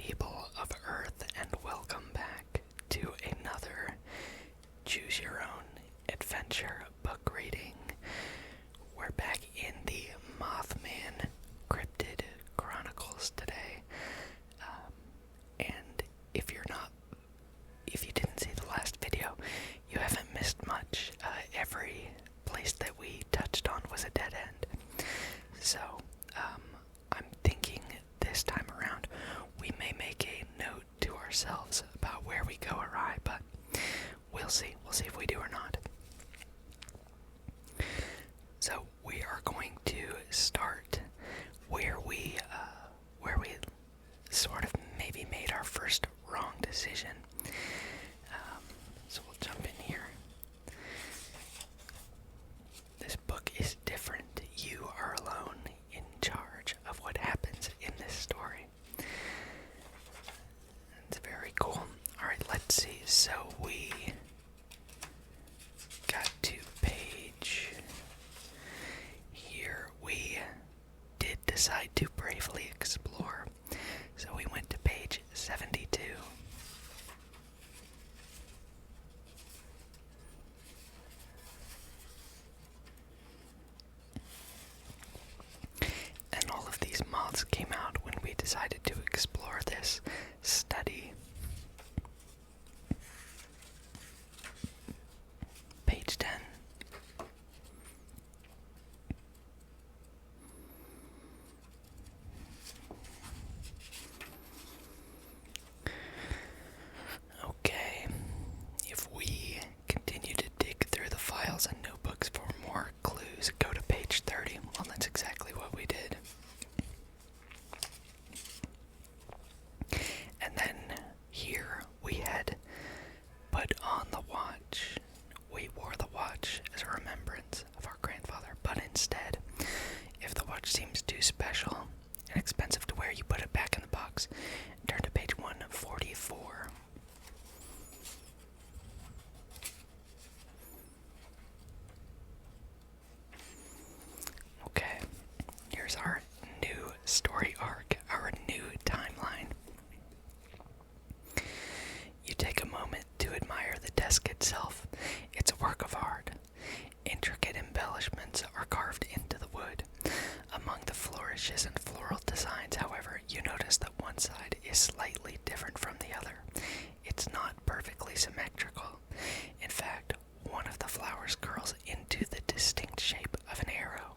people of Earth, and welcome back to another Choose Your Own Adventure book reading. We're back in the Mothman Cryptid Chronicles today. And if you didn't see the last video, you haven't missed much. Every place that we touched on was a dead end. So, I'm thinking this time around we may make a note to ourselves about where we go awry, but we'll see. We'll see if we do or not. So we are going to start where we sort of maybe made our first wrong decision. So we'll jump in here. This book is different. You are alone in charge of what happens in this story. It's very cool. Alright, let's see. So we got to page here. We did decide to bravely explore. So we went to page 72. And all of these moths came out when we decided to explore this study. Page 10. Okay, if we continue to dig through the files and notebooks for more clues, go to page 30. Well, that's exactly what we did. And then here we had put on the watch. We wore the watch as a remembrance of our grandfather, but instead, if the watch seems too special and expensive to wear, you put it back in the box and turn to page 144. Okay, here's our new story arc, our new timeline. You take a moment to admire the desk itself. It's a work of art. Intricate embellishments are carved into the wood. Among the flourishes and floral designs, however, you notice that one side is slightly different from the other. It's not perfectly symmetrical. In fact, one of the flowers curls into the distinct shape of an arrow.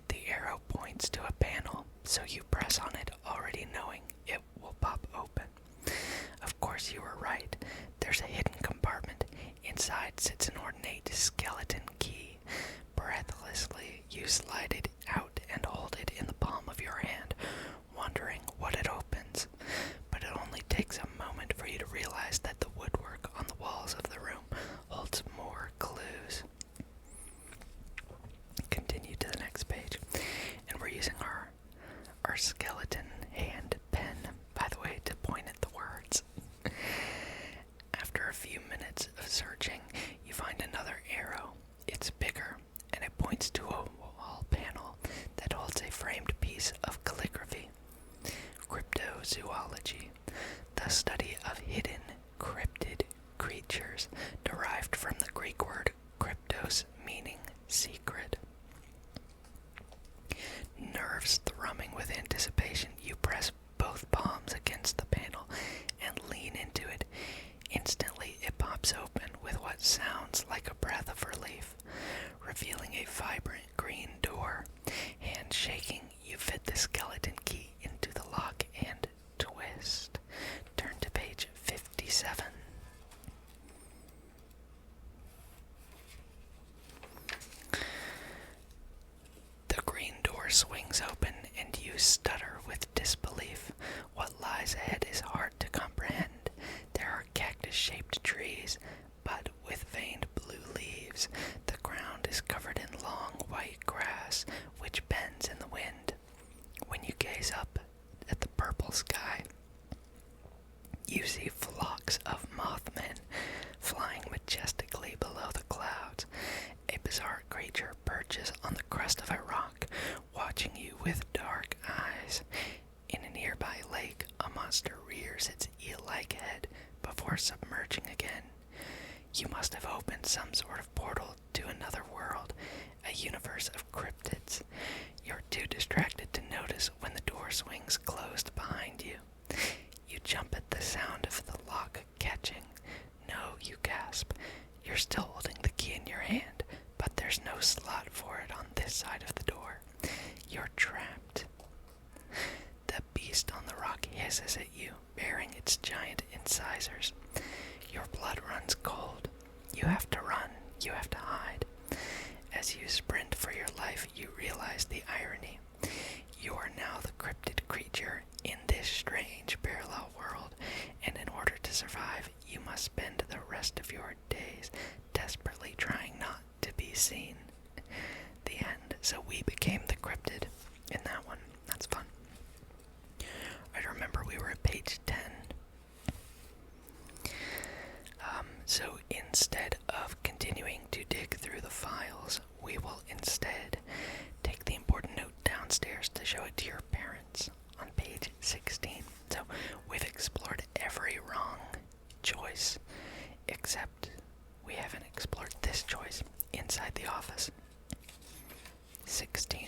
The arrow points to a panel, so you press on it already knowing it will pop open. Of course you were right. There's a hidden compartment. Inside sits an ornate skeleton key. Breathlessly, you slide it out and hold it in the palm of your hand, wondering what it opens. But it only takes a moment for you to realize that the woodwork on the walls of the room holds more clues. Continue to the next page. And we're using our skeleton hand pen, by the way, to point at the words. After a few minutes of searching, you find another arrow. It's bigger, and it points to a wall panel that holds a framed piece of calligraphy. Cryptozoology, the study of hidden cryptid creatures, derived from the Greek word cryptos, meaning secret. Nerves thrumming with anticipation, you press both palms against the panel and lean into it. Instantly, it pops open with what sounds like a breath of relief, revealing a vibrant green door. Hand shaking, you fit the skeleton key into the lock and twist. Turn to page 57. The green door swings open and you stutter with disbelief. What lies ahead is hard to comprehend. There are cactus-shaped trees, but with veined blue leaves. The ground is covered in long white grass, which bends in the wind. When you gaze up at the purple sky, you see flocks of Mothmen flying majestically below the clouds. A bizarre creature perches on the crest of a rock, watching you with dark eyes. In a nearby lake, a monster rears its eel-like head before submerging again. You must have opened some sort of portal to another world, a universe of cryptids. You're too distracted to notice when the door swings closed behind you. You jump at the sound of the lock catching. No, you gasp. You're still holding the key in your hand, but there's no slot for it on this side of the door. You're trapped. The beast on the rock hisses at you, baring its giant incisors. Your blood runs cold. You have to run. You have to hide. As you sprint for your life, you realize the irony. You are now the cryptid creature in this strange parallel world, and in order to survive, you must spend the rest of your days desperately trying not to be seen. The end. So we became the cryptid in that one. That's fun. I remember we were at page 10. So instead of continuing to dig through the files, we will instead take the important note downstairs to show it to your parents on page 16. So we've explored every wrong choice, except we haven't explored this choice inside the office. 16.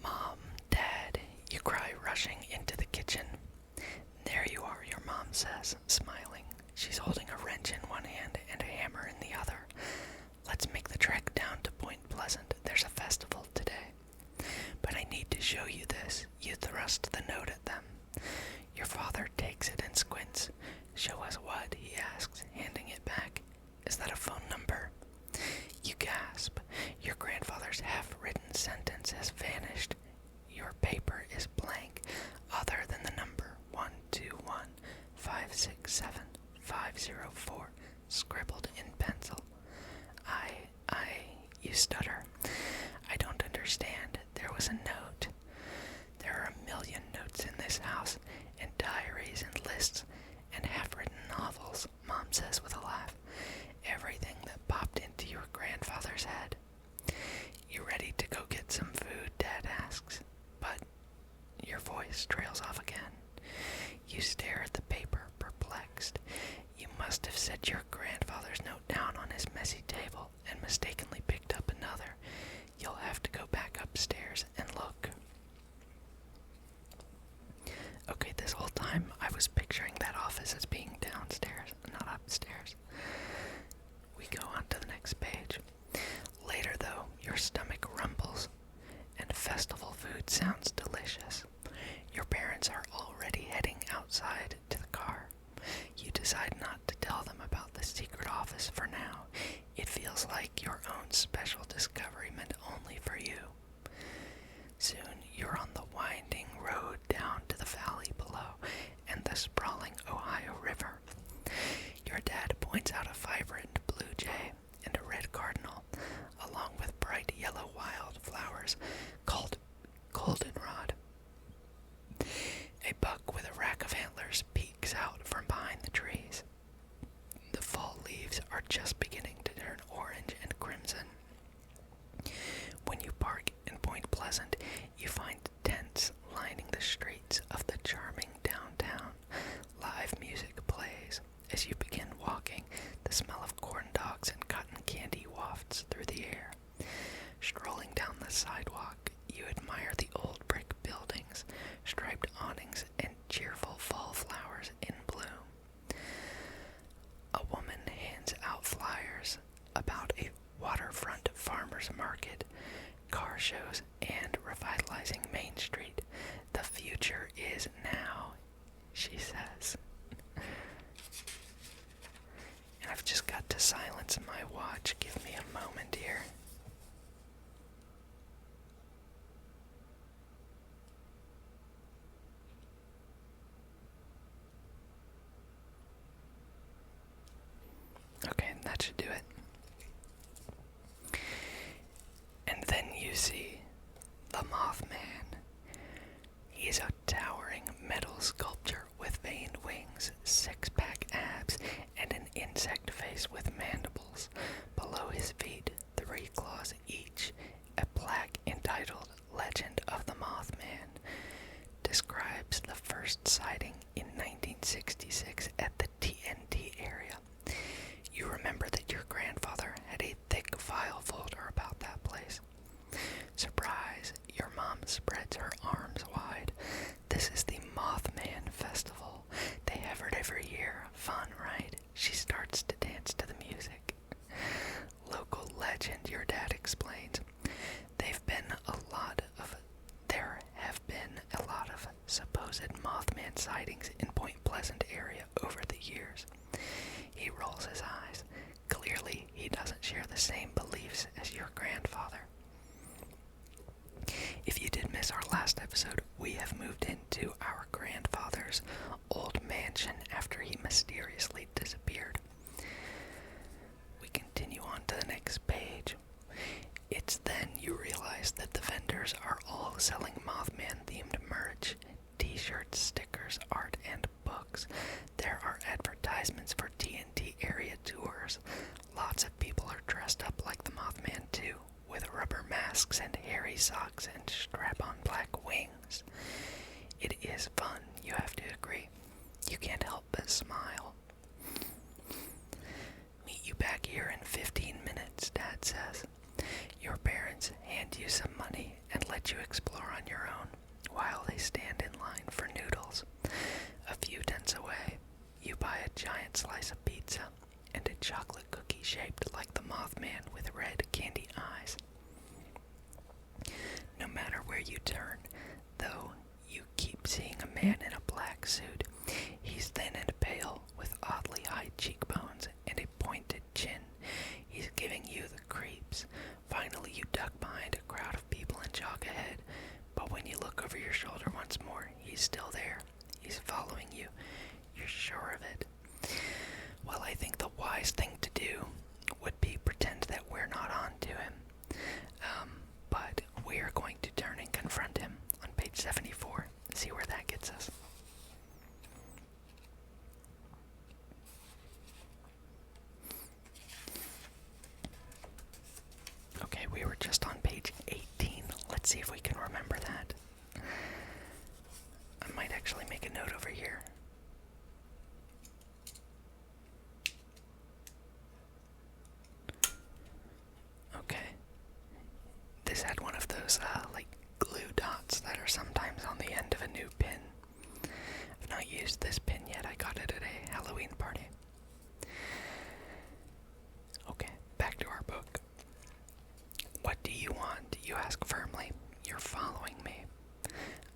Mom, Dad, you cry, rushing into the kitchen. There you are, your mom says, smiling. She's holding a wrench in one hand and a hammer in the other. Let's make the trek down to Point Pleasant. There's a festival today. But I need to show you this. You thrust the note at them. Your father takes it and squints. Show us what? He asks, handing it back. Is that a phone number? You gasp. Your grandfather's half-written sentence has vanished. Your paper is blank, other than the number 121-567-504, scribbled in pencil. You stutter. I don't understand. There was a note. There are a million notes in this house, and diaries and lists, and half-written novels, Mom says with a laugh. Everything that popped into your grandfather's head. You ready to go get some food? Dad asks. But your voice trails off again. You stare at the paper, perplexed. You must have set your grandfather's note down on his messy table and mistakenly picked up another. You'll have to go back upstairs and look. Okay, this whole time I was picturing that office as being downstairs, not upstairs. We go on to the next page. Later, though, your stomach rumbles, and festival food sounds delicious. Your parents are already heading outside to the car. You decide not to tell them about the secret office for now. It feels like your own special discovery meant only for you. Soon you're on the winding road down to the valley below and the sprawling Ohio River. Your dad points out a vibrant blue jay and a red cardinal, along with bright yellow wildflowers called goldenrod. A buck with a rack of antlers peeks out from behind the trees. The fall leaves are just beginning to turn orange and crimson. When you park in Point Pleasant, you find tents lining the streets of the charming downtown. Live music plays. As you begin walking, the smell of corn dogs and cotton candy wafts through the air. Strolling down the sidewalk, you admire the old brick buildings, striped awnings, and cheerful fall flowers in bloom. A woman hands out flyers about a waterfront farmers market, car shows, and revitalizing Main Street. The future is now, she says. And I've just got to silence my watch. Give me a moment here. Okay, that should do it. And then you see the Mothman. He's a towering metal sculpture with veined wings, six-pack abs, and an insect face with mandibles. Below his feet, 3 claws each, a plaque entitled Legend of the Mothman describes the first sighting in 1966 at the TNT area. You remember that your grandfather had a thick file folder about that place. Surprise, your mom spreads her arms wide. This is the Mothman Festival. They have it every year. Fun, right? She starts to dance to the music. Local legend, your dad explains. There have been a lot of supposed Mothman sightings in Point Pleasant area over the years. He rolls his eyes. Clearly, he doesn't share the same beliefs as your grandfather. If you did miss our last episode, we have moved into our grandfather's old mansion after he mysteriously disappeared. We continue on to the next page. It's then you realize that the vendors are all selling Mothman-themed merch, t-shirts, stickers, art, and books. There are advertisements for TNT area tours. Lots of people are dressed up like the Mothman too, with rubber masks and hairy socks and strap-on black wings. It is fun, you have to agree. You can't help but smile. Meet you back here in 15 minutes, Dad says. Your parents hand you some money and let you explore on your own while they stand in line for noodles. A few tents away, you buy a giant slice of pizza and a chocolate cookie shaped like the Mothman with red candy eyes. No matter where you turn, though, you keep seeing a man in a black suit. He's thin and pale, with oddly high cheekbones and a pointed chin. He's giving you the creeps. Finally, you duck behind a crowd of people and jog ahead, but when you look over your shoulder once more, he's still there. He's following you. You're sure of it. Well, I think the wise thing to do would be pretend that we're not on to him. But we are going to turn and confront him on page 74. See where that gets us. Okay, we were just on page 18. Let's see if we can remember that. I might actually make a note over here. Okay. This had one of those, glue dots that are sometimes on the end of a new pin. I've not used this pin yet. I got it at a Halloween party. Okay, back to our book. What do you want? You ask firmly. You're following me.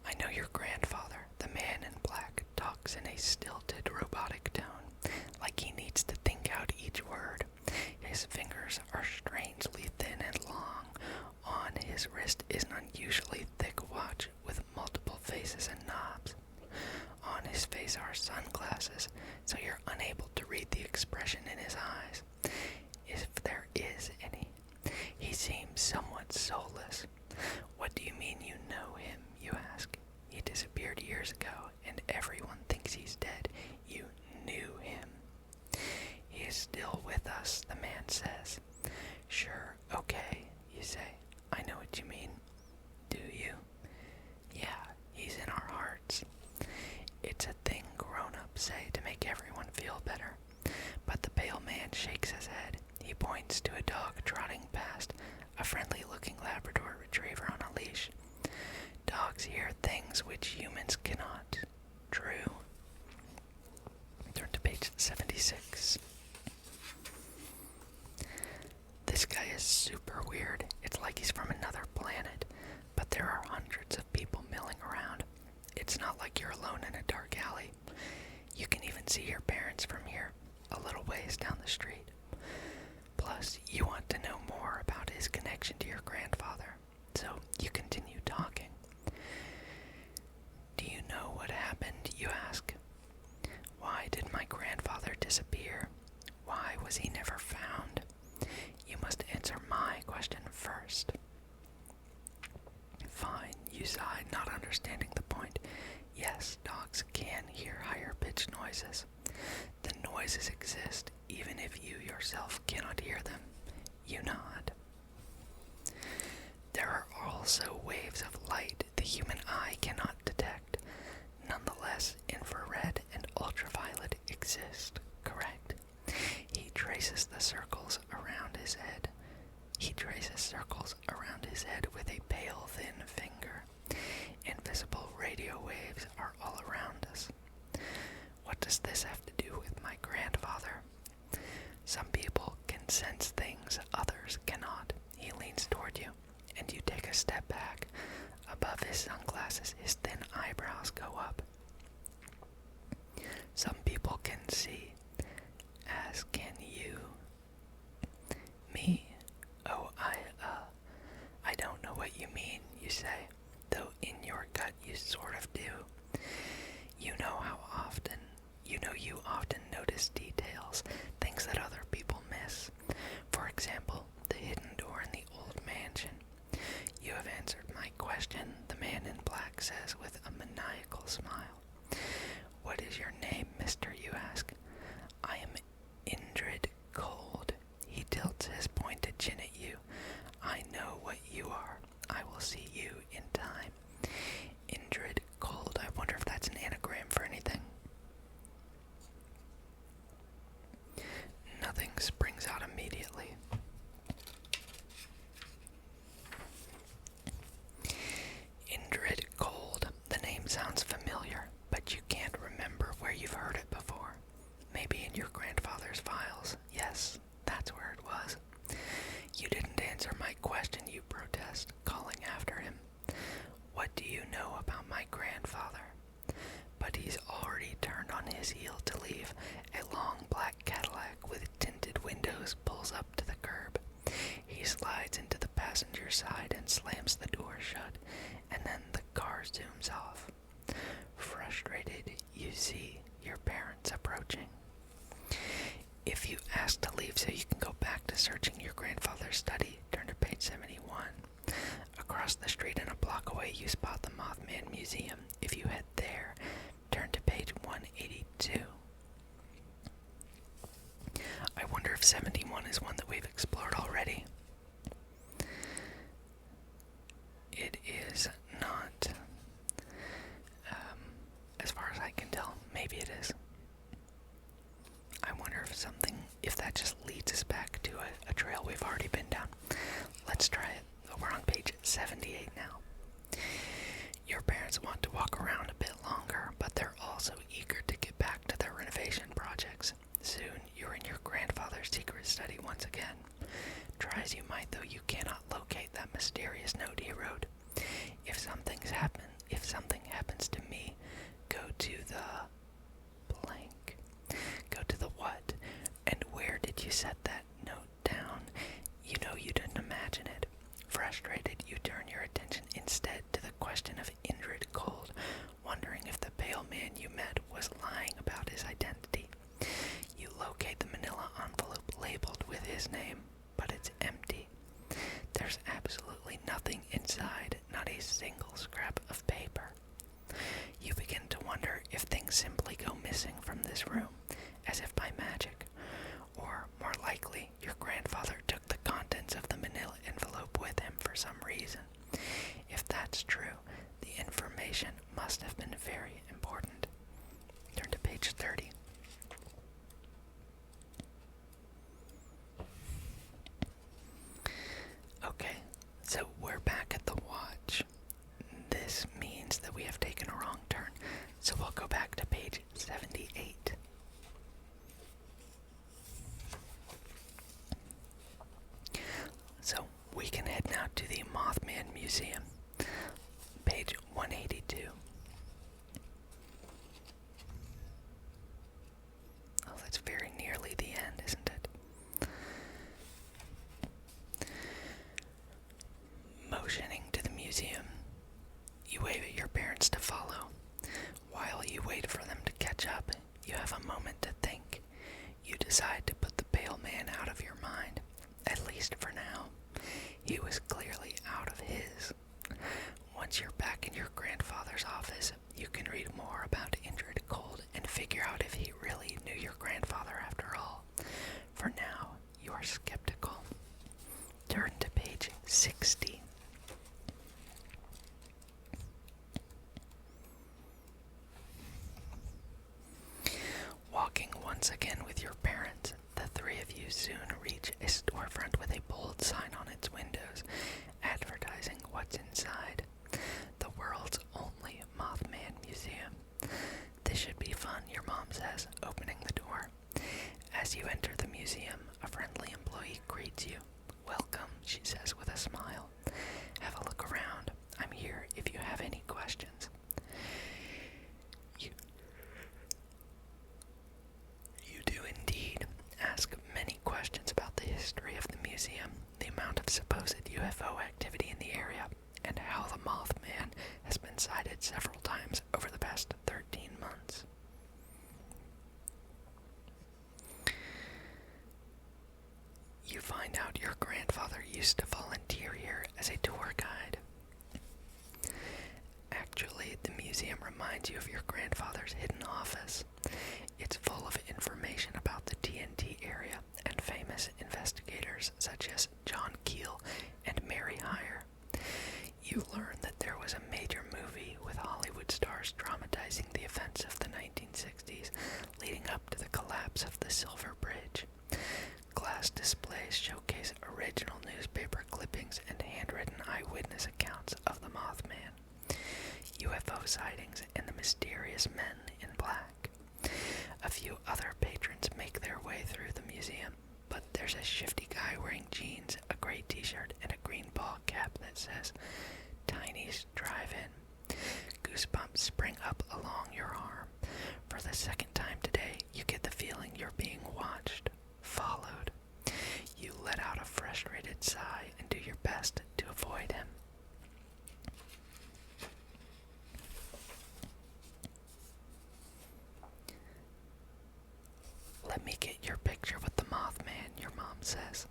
I know your grandfather, the man in black, talks in a stilted, robotic tone, like he needs to think out each word. His fingers are strangely thin and long. On his wrist is an unusually thick watch with multiple faces and knobs. On his face are sunglasses, so you're unable to read the expression in his eyes, if there is any. He seems somewhat soulless. What do you mean you know him, you ask? He disappeared years ago, and everyone thinks he's dead. You knew him. He is still with us, the man says. Sure, okay, you say. I know what you mean. Do you? Yeah, he's in our hearts. It's a thing grown-ups say to make everyone feel better. But the pale man shakes his head. He points to a dog trotting past, a friendly-looking Labrador retriever on a leash. Dogs hear things which humans cannot. True. Turn to page 76. This guy is super weird. It's like he's from another planet, but there are hundreds of people milling around. It's not like you're alone in a dark alley. You can even see your parents from here, a little ways down the street. Plus, you want to know more about his connection to your grandfather, so you continue talking. Do you know what happened, you ask? Why did my grandfather disappear? Why was he never found? You must answer my question first. Fine, you sigh, not understanding the point. Yes, dogs can hear higher-pitched noises. The noises exist, even if you yourself cannot hear them. You nod. There are also waves of light the human eye cannot detect. Nonetheless, infrared and ultraviolet exist, correct? He traces circles around his head with a pale, thin finger. Invisible radio waves are all around us. What does this have to do with my grandfather? Some people can sense things others cannot. He leans toward you, and you take a step back. Above his sunglasses, his thin eyebrows go up. Some people can see, as can you. Me? Oh, I don't know what you mean, you say, though in your gut you sort of do. You often notice details, things that other people miss. For example, the hidden door in the old mansion. You have answered my question, the man in black says with a maniacal smile. What is your name, mister, you ask. I am Indrid Cold. He tilts his pointed chin at you. I know what you are. I will see you in time. Indrid Cold. I wonder if that's an anagram for anything. Nothing springs out immediately. Indrid Cold. The name sounds familiar, but you can't remember where you've heard it before. Maybe in your grandfather's files. Yes, that's where it was. You didn't answer my question, you protest, calling after him. What do you know about my grandfather? But he's already turned on his heel to leave. A long black Cadillac with tinted windows pulls up to the curb. He slides into the passenger side and slams the door shut, and then the car zooms off. Frustrated, you see your parents approaching. If you ask to leave so you can go back to searching your grandfather's study, turn to page 71. Across the street and a block away, you spot the Mothman Museum. If you head there, turn to page 182. I wonder if 71 is one that we've explored already. It is not. As far as I can tell, maybe it is. I wonder if that just leads us back to a trail we've already been down. Let's try it. We're on page 78 now. Your parents want to walk around a bit longer, but they're also eager to get back to their renovation projects. Soon, you're in your grandfather's secret study once again. Try as you might, though, you cannot locate that mysterious note he wrote. If something happens to me, go to the blank. Go to the what? And where did you set that note down? You know you didn't imagine it. Frustrated, you turn your attention instead to the question of Indrid Cold, wondering if the pale man you met was lying about his identity. You locate the manila envelope labeled with his name, but it's empty. There's absolutely nothing inside, not a single scrap of paper. You begin to wonder if things simply go missing from this room, as if by magic. Or, more likely, your grandfather took the contents of the manila envelope with him for some reason. If that's true, the information must have been very important. Turn to page 30. Okay, so we're back at the watch. This means that we have taken a wrong turn, so we'll go back to page 78. So we can head now to the Mothman Museum, page 182. Oh, that's very nearly the end, isn't it? Motioning to the museum, you wave at your parents to follow. While you wait for them to catch up, you have a moment to think. You decide to put the pale man out of your mind, at least for now. He was clearly out of his. Once you're back in your grandfather's office, turn to page 60. Walking once again with your parents, the three of you soon reach a storefront with a bold sign on its windows, advertising what's inside. The world's only Mothman museum. This should be fun, your mom says, opening the door. As you enter the museum, a friendly employee greets you. Welcome, she says with a smile. Have a look around. I'm here if you have any questions. You do indeed ask many questions about the history of the museum, the amount of supposed UFO activity in the area, and how the Mothman has been sighted several times over the past 13 months. You find out your grandfather used to volunteer here as a tour guide. Actually, the museum reminds you of your grandfather's hidden office. It's full of information about the TNT area and famous investigators such as John Keel and Mary Hyre. You learn that there was a major movie with Hollywood stars dramatizing the events of the 1960s, leading up to the collapse of the Silver Bridge. Glass displays showcase original newspaper clippings and handwritten eyewitness accounts of the Mothman, UFO sightings, and the mysterious men in black. A few other patrons make their way through the museum, but there's a shifty guy wearing jeans, a gray t-shirt, and a green ball cap that says, Tiny's Drive-In. Goosebumps spring up along your arm. For the second time today, you get the feeling you're being watched, followed. You let out a frustrated sigh and do your best to avoid him. Let me get your picture with the Mothman, your mom says.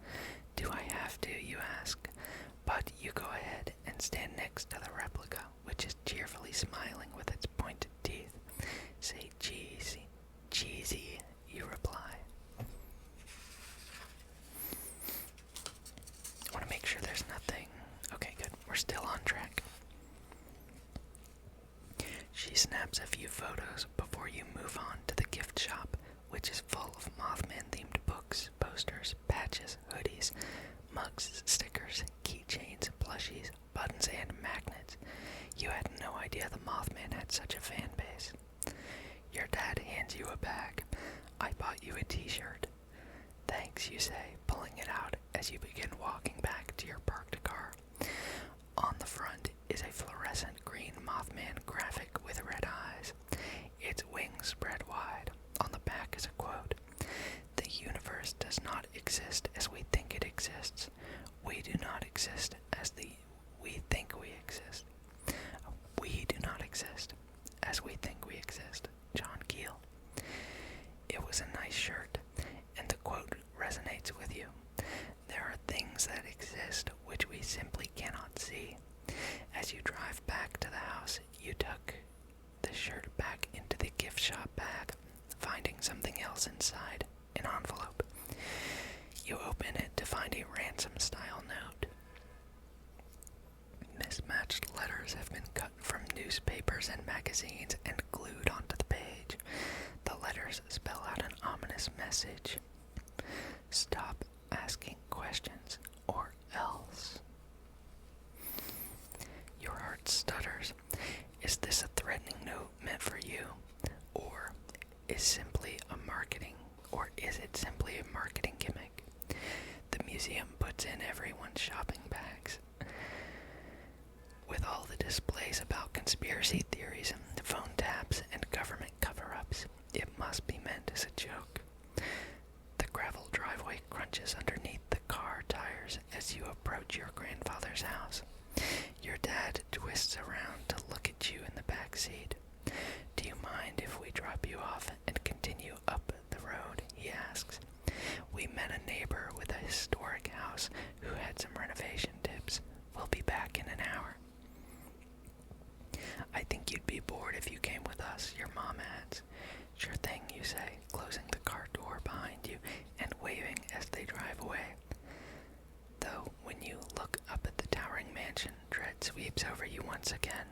Do I have to, you ask? But you go ahead and stand next to the replica, which is cheerfully smiling with its pointed teeth. Say cheesy, cheesy, you reply. I want to make sure there's nothing. Okay, good. We're still on track. She snaps a few photos before you move on to the gift shop, which is full of Mothman-themed books, posters, patches, hoodies, mugs, stickers, keychains, plushies, buttons, and magnets. You had no idea the Mothman had such a fan base. Your dad hands you a bag. I bought you a t-shirt. Thanks, you say, pulling it out as you begin walking back to your parked car. On the front is a fluorescent green Mothman graphic with red eyes. Its wings spread wide. On the back is a quote. The universe does not exist as we think it exists. We do not exist as we think we exist. We do not exist as we think we exist. John Keel. It was a nice shirt, and the quote resonates with you. There are things that exist which we simply cannot see. As you drive back to the house, you tuck the shirt back into the gift shop bag, finding something else inside, an envelope. You open it to find a ransom-style note. Mismatched letters have been cut from newspapers and magazines and glued onto the page. The letters spell out an ominous message. Stop asking questions, or else. Your heart stutters. Is this a threatening note meant for you? Or is it simply a marketing gimmick? The museum puts in everyone's shopping bags. With all the displays about conspiracy theories, phone taps, and government cover-ups, it must be meant as a joke. The gravel driveway crunches underneath the car tires as you approach your grandfather's house. Your dad twists around to look at you in the back seat. Do you mind if we drop you off and continue up the road? He asks. We met a neighbor with a historic house who had some renovation tips. We'll be back in an hour. I think you'd be bored if you came with us, your mom adds. Sure thing, you say, closing the car door behind you and waving as they drive away. Though, when once again.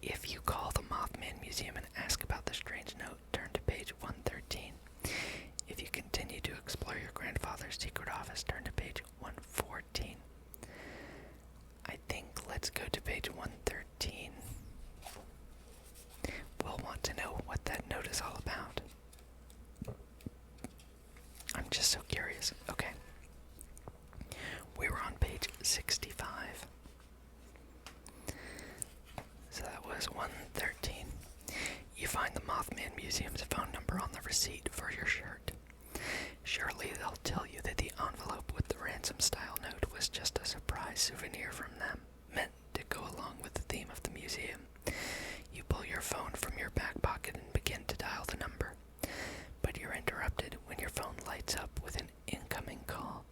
If you call the Mothman Museum and ask about the strange note, turn to page 113. If you continue to explore your grandfather's secret office, turn to page 114. I think let's go to page 113. We'll want to know what that note is all about. I'm just so curious. Okay. We were on page 65. So that was 113. You find the Mothman Museum's phone number on the receipt for your shirt. Surely they'll tell you that the envelope with the ransom-style note was just a surprise souvenir from them, meant to go along with the theme of the museum. You pull your phone from your back pocket and begin to dial the number. But you're interrupted when your phone lights up with an incoming call.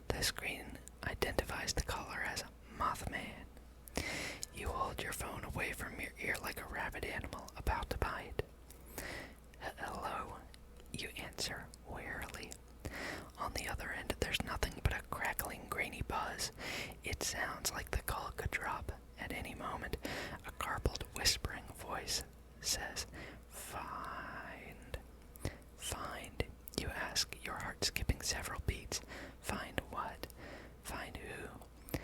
The screen identifies the caller as Mothman. You hold your phone away from your ear like a rabid animal about to bite. Hello, you answer warily. On the other end, there's nothing but a crackling, grainy buzz. It sounds like the call could drop at any moment. A garbled, whispering voice says, "Find." Find, you ask, your heart skipping several beats. Find what? Find who?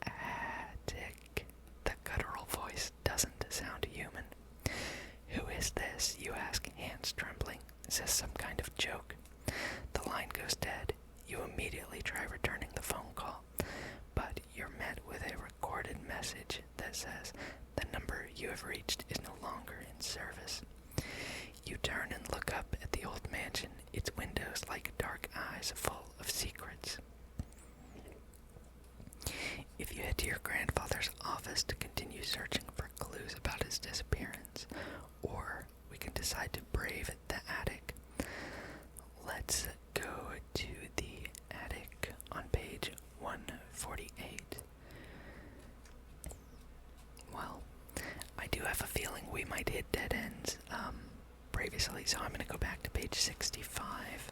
Attic. The guttural voice doesn't sound human. Who is this? You ask, hands trembling. Is this some kind of joke? The line goes dead. You immediately try returning the phone call, but you're met with a recorded message that says the number you have reached is no longer in service. You turn and look up at the old mansion, its windows like dark eyes full of secrets. If you head to your grandfather's office to continue searching for clues about his disappearance, or we can decide to brave the attic. Let's go to the attic on page 148. Well, I do have a feeling we might hit dead ends previously, so I'm going to go back to page 65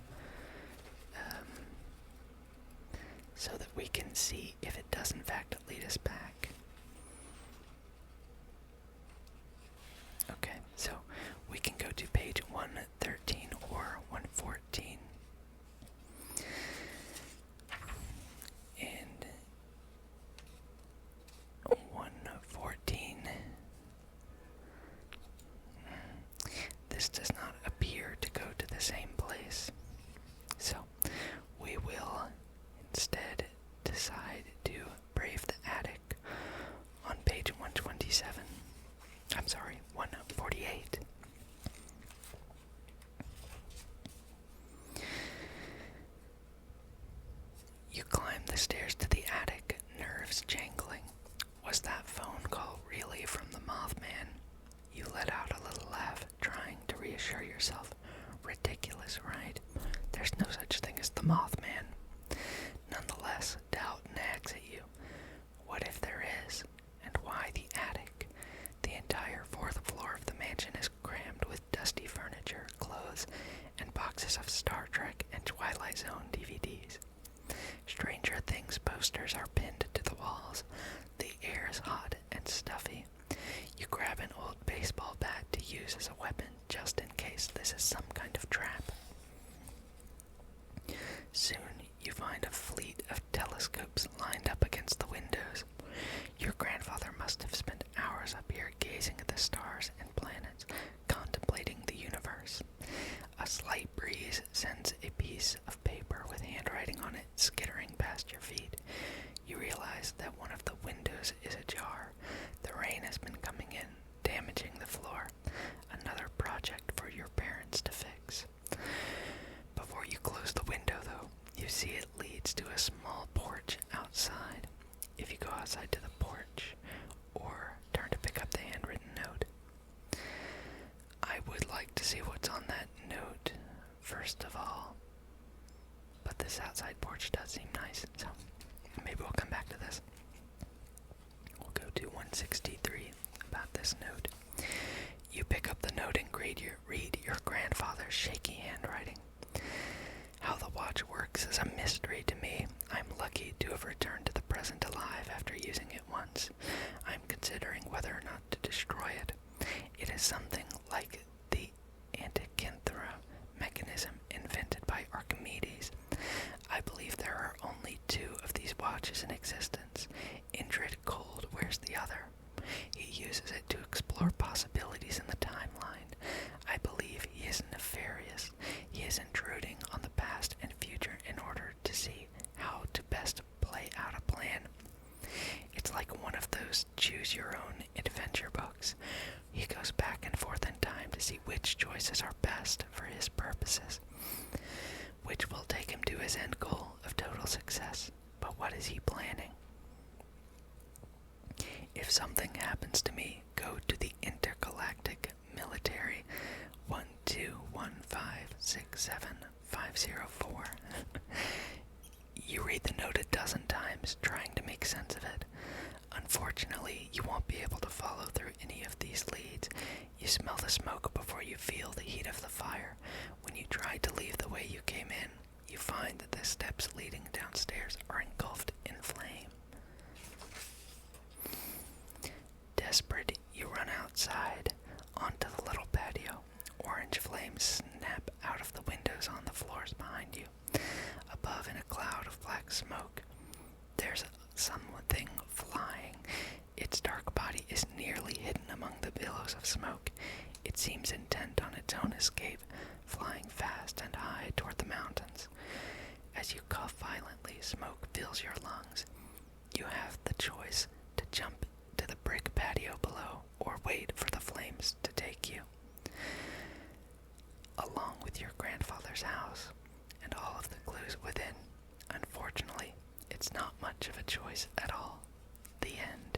so that we can see if it does in fact lead us back. Okay, so we can go to page 113 or 114. And 114. This does not appear to go to the same place. So we will instead decide to brave the attic on page 127. I'm sorry, 148. You climb the stairs to the attic, nerves jangling. Was that phone call really from the Mothman? You let out a little laugh, trying to reassure yourself. Ridiculous, right? There's no such thing as the Mothman. Nonetheless, doubt nags at you. What if there is? And why the attic? The entire fourth floor of the mansion is crammed with dusty furniture, clothes, and boxes of Star Trek and Twilight Zone DVDs. Stranger Things posters are pinned to the walls. The air is hot and stuffy. You grab an old baseball bat to use as a weapon, just in case this is some kind of trap. Soon you find a fleet of telescopes lined up against the windows. Your grandfather must have spent hours up here gazing at the stars and planets, contemplating the universe. A slight breeze sends a piece of paper with handwriting on it skittering past your feet. You realize that one of the windows is ajar. The rain has been coming in, damaging the floor. Another project for your parents to fix. Before you close the window, though, you see it leads to a small porch outside. If you go outside to the porch, or turn to pick up the handwritten note, I would like to see what's on that note, first of all. But this outside porch does seem nice, so maybe we'll come back to this. We'll go to 163 about this note. You pick up the note and read your grandfather's shaky handwriting. How the watch works is a mystery to me. I'm lucky to have returned to the present alive after using it once. in existence. Indrid Cold wears the other. He uses it to explore possibilities in the timeline. I believe he is nefarious. He is intruding on the past and future in order to see how to best play out a plan. It's like one of those choose-your-own adventure books. He goes back and forth in time to see which choices are best for his purposes, which will take him to his end goal of total success. But what is he planning? If something happens to me, go to the Intergalactic Military 121567504. You read the note a dozen times, trying to make sense of it. Unfortunately, you won't be able to follow through any of these leads. You smell the smoke before you feel the heat of the fire. When you try to leave the way you came in, you find that the steps leading downstairs are engulfed in flame. Desperate, you run outside onto the little patio. Orange flames snap out of the windows on the floors behind you. Above, in a cloud of black smoke, there's something flying. Its dark body is nearly hidden among the billows of smoke. It seems intent on its own escape, flying fast and high toward the mountains. As you cough violently, smoke fills your lungs. You have the choice to jump to the brick patio below or wait for the flames to take you. Along with your grandfather's house and all of the clues within, unfortunately, it's not much of a choice at all. The end.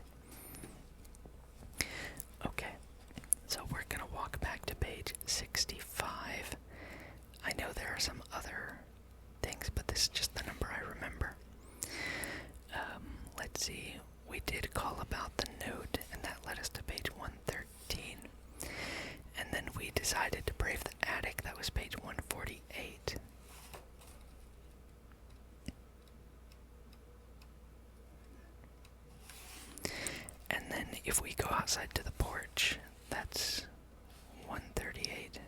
Okay, so we're gonna walk back to page 65. I know there are some other things, but this is just the number I remember. Let's see, we did call about the note, and that led us to page 113. And then we decided to brave the attic, that was page 148. And then if we go outside to the porch, that's 138.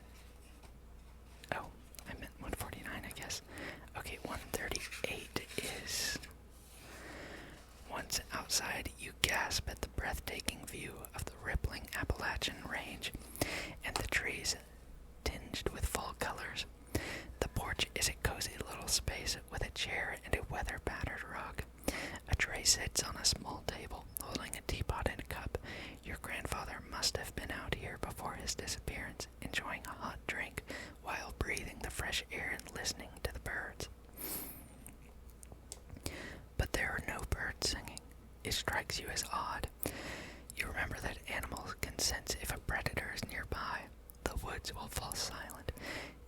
Oh, I meant 149, I guess. Okay, 138 is... Once outside, you gasp at the breathtaking view of the rippling Appalachian Range and the trees tinged with fall colors. The porch is a cozy little space with a chair and a weather-battered rug. A tray sits on a small table, holding a teapot and a cup. Your grandfather must have been out here before his disappearance, enjoying a hot drink while breathing the fresh air and listening to the birds. But there are no birds singing. It strikes you as odd. You remember that animals can sense if a predator is nearby. The woods will fall silent.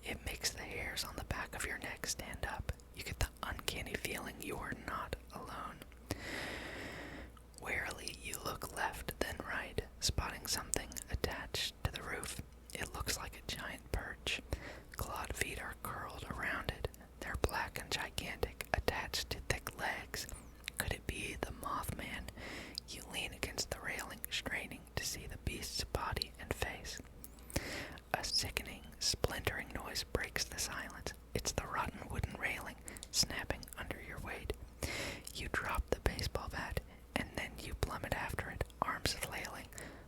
It makes the hairs on the back of your neck stand up. You get the uncanny feeling you are not alone. Warily, you look left, then right, spotting something attached to the roof. It looks like a giant perch. Clawed feet are curled around it. They're black and gigantic, attached to thick legs. Could it be the Mothman? You lean against the railing, straining to see the beast's body and face. A sickening, splintering noise breaks the silence. It's the rotten wooden railing, snapping under your weight. You drop the baseball bat, and then you plummet after it, arms flailing.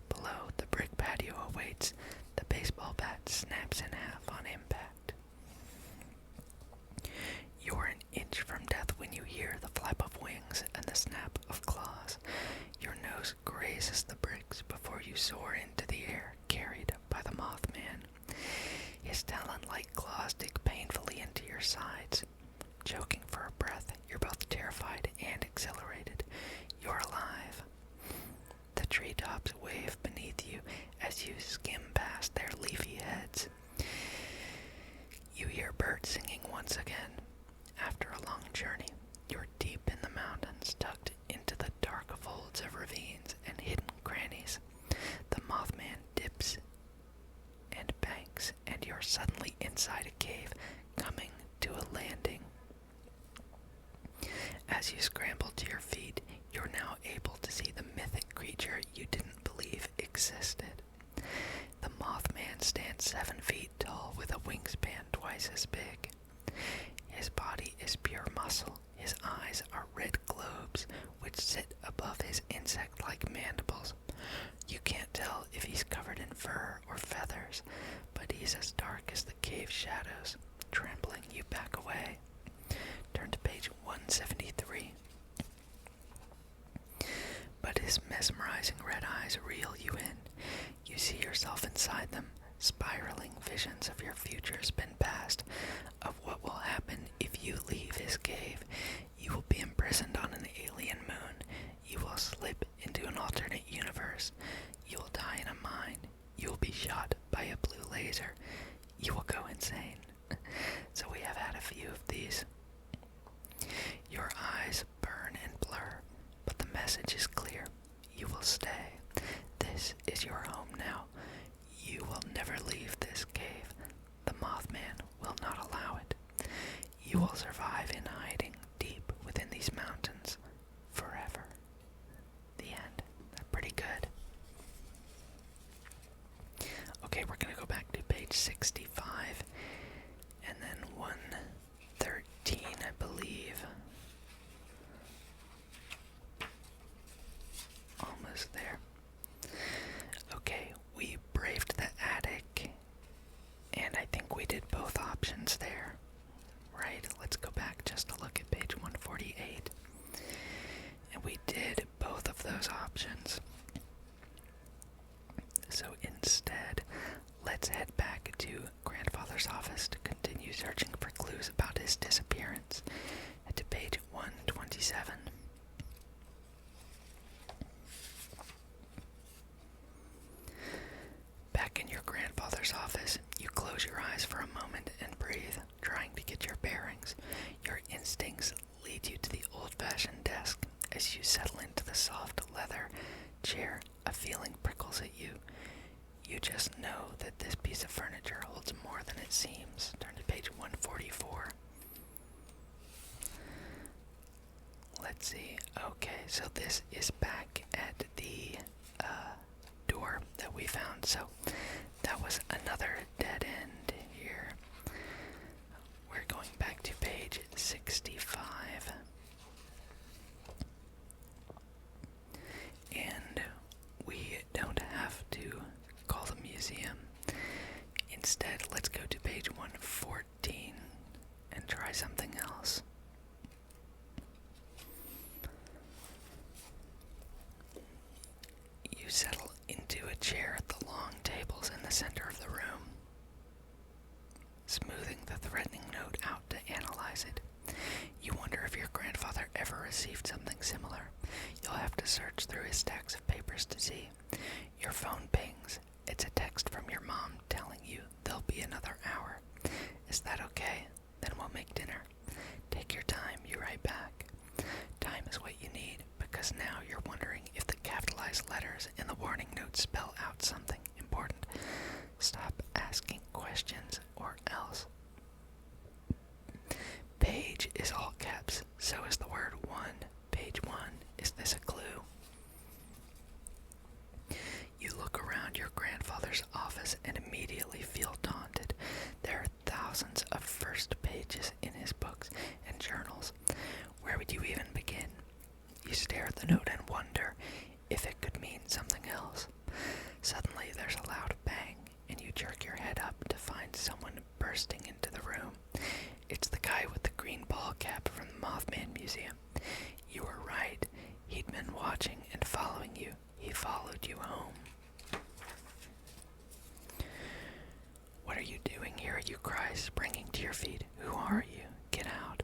Below, the brick patio awaits. The baseball bat snaps in half on impact. You're an inch from death when you hear the flap of wings and the snap of claws. Your nose grazes the bricks before you soar into the air, carried by the Mothman. His talon-like claws dig painfully into your sides. Choking for a breath, you're both terrified and exhilarated. You're alive. The treetops wave beneath you as you skim past their leafy heads. You hear birds singing once again. After a long journey, you're deep in the mountains, tucked into the dark folds of ravines and hidden crannies. The Mothman dips and banks, and you're suddenly inside a cave, coming to a landing. As you scramble to your feet, you're now able to see the mythic creature you didn't believe existed. The Mothman stands 7 feet tall with a wingspan twice as big. His body is pure muscle. His eyes are red globes which sit above his insect-like mandibles. You can't tell if he's covered in fur or feathers, but he's as dark as the cave shadows, trampling you back away. Turn to page 173. But his mesmerizing red eyes reel you in. You see yourself inside them, spiraling visions of your future spin past, of what will happen if you leave his cave. You will be imprisoned on an alien moon. You will slip into an alternate universe. You will die in a mine. You will be shot by a blue laser. You will go insane. So we have had a few of these. Your eyes burn and blur, but the message is clear. You will stay. This is your home now. You will never leave this cave. The Mothman will not allow it. You will survive in hiding deep within these mountains forever. The end. That's pretty good. Okay, we're going to go back to page 65 and then 113, I believe. Almost there. Okay, we braved the attic, and I think we did both options there. Right, let's go back just to look at page 148. And we did both of those options. So instead, let's head back to Grandfather's office to continue searching for clues about his disappearance. Head to page 127. Back in your grandfather's office, you close your eyes for a moment and breathe, trying to get your bearings. Your instincts lead you to the old-fashioned desk. As you settle into the soft leather chair, a feeling prickles at you. You just know that this piece of furniture holds more than it seems. Turn to page 144. Let's see. Okay, so this is back at the door that we found. So that was another dead end here. We're going back to page 65. And we don't have to call the museum. Instead, let's go to page 114 and try something else. You settle into a chair at the long tables in the center of the room, smoothing the threatening note out to analyze it. You wonder if your grandfather ever received something similar. You'll have to search through his stacks of papers to see. Your phone pings. It's a text from your mom telling you there'll be another hour. Is that okay? Then we'll make dinner. Take your time, you write back. Time is what you need, because now you're wondering if the capitalized letters in the warning note spell out something important. Stop asking questions or else. Page is all caps, so is the word one. Page 1. Is this a clue? You look around your grandfather's office and immediately feel daunted. There are thousands of first pages in his books and journals. Where would you even begin? You stare at the note and wonder if it could mean something else. Suddenly there's a loud bang, and you jerk your head up to find someone bursting into the room. It's the guy with the green ball cap from the Mothman Museum. You were right. He'd been watching and following you. He followed you home. What are you doing here? You cry, springing to your feet. Who are you? Get out.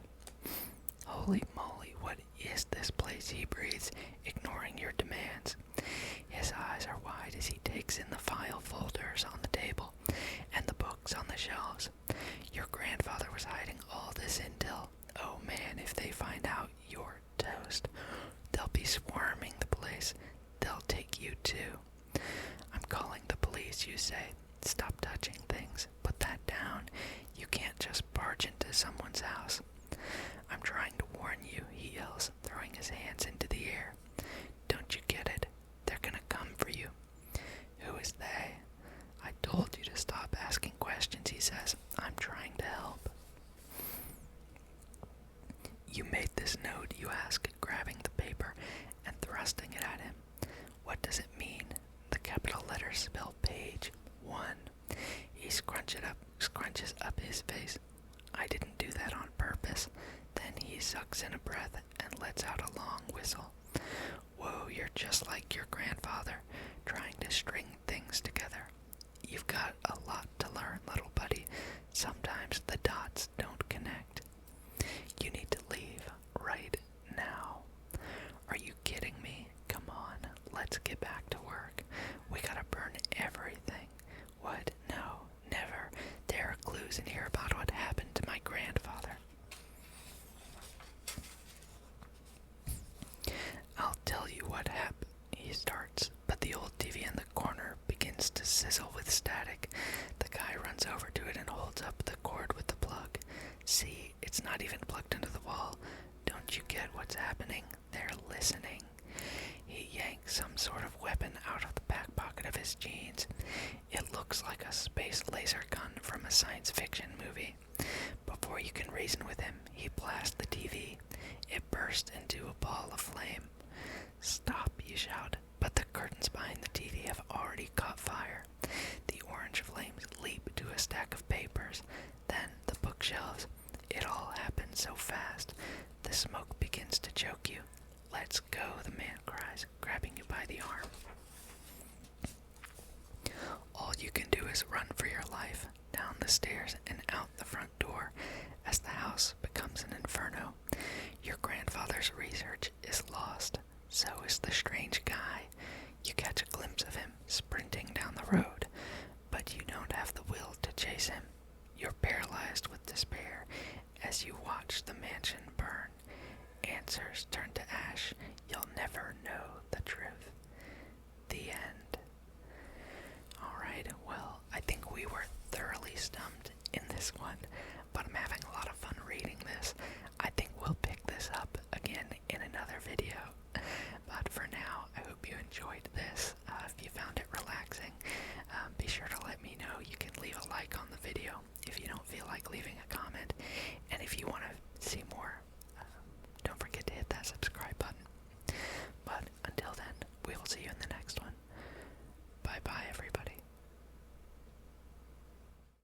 Holy moly, what is this place? He breathes, ignoring your demands. His eyes are wide as he takes in the file folders on the table and the books on the shelves. Your grandfather was hiding all this intel. Oh man, if they find out, you're toast. They'll be swarming the place. They'll take you too. I'm calling the police, you say. Stop touching things. Put that down. You can't just barge into someone's house. I'm trying to warn you, he yells, throwing his hands into the air. Don't you get it? They're gonna come for you. Who is they? I told you to stop asking questions, he says. I'm trying to help. You made this note, you ask, grabbing the paper and thrusting it at him. What does it mean? The capital letters spell page 1. He scrunches up his face. I didn't do that on purpose. Then he sucks in a breath and lets out a long whistle. Whoa, you're just like your grandfather, trying to string things together. You've got a lot to learn, little buddy. Sometimes the dots don't connect. You need to leave right now. Are you kidding me? Come on, let's get back to work. We gotta burn everything. What? No, never. There are clues in here about what happened to my grandfather. I'll tell you what happened, he starts, but the old TV in the corner begins to sizzle with static. The guy runs over to it and holds up the cord with the plug. See, it's not even plugged into the wall. Don't you get what's happening? They're listening. He yanks some sort of weapon out of the back pocket of his jeans. It looks like a space laser gun from a science fiction movie. Before you can reason with him, he blasts the TV. It bursts into a ball of flame. Stop, you shout, but the curtains behind the TV have already caught fire. The orange flames leap to a stack of papers, then the bookshelves. It all happens so fast. The smoke begins to choke you. Let's go, the man cries, grabbing you by the arm. All you can do is run for your life, down the stairs and out the front door, as the house becomes an inferno. Your grandfather's research is lost. So is the strange guy. You catch a glimpse of him sprinting down the road, but you don't have the will to chase him. You're paralyzed with despair as you watch the mansion burn. Answers turn to ash. You'll never know the truth. The end. Alright, well, I think we were thoroughly stumped in this one.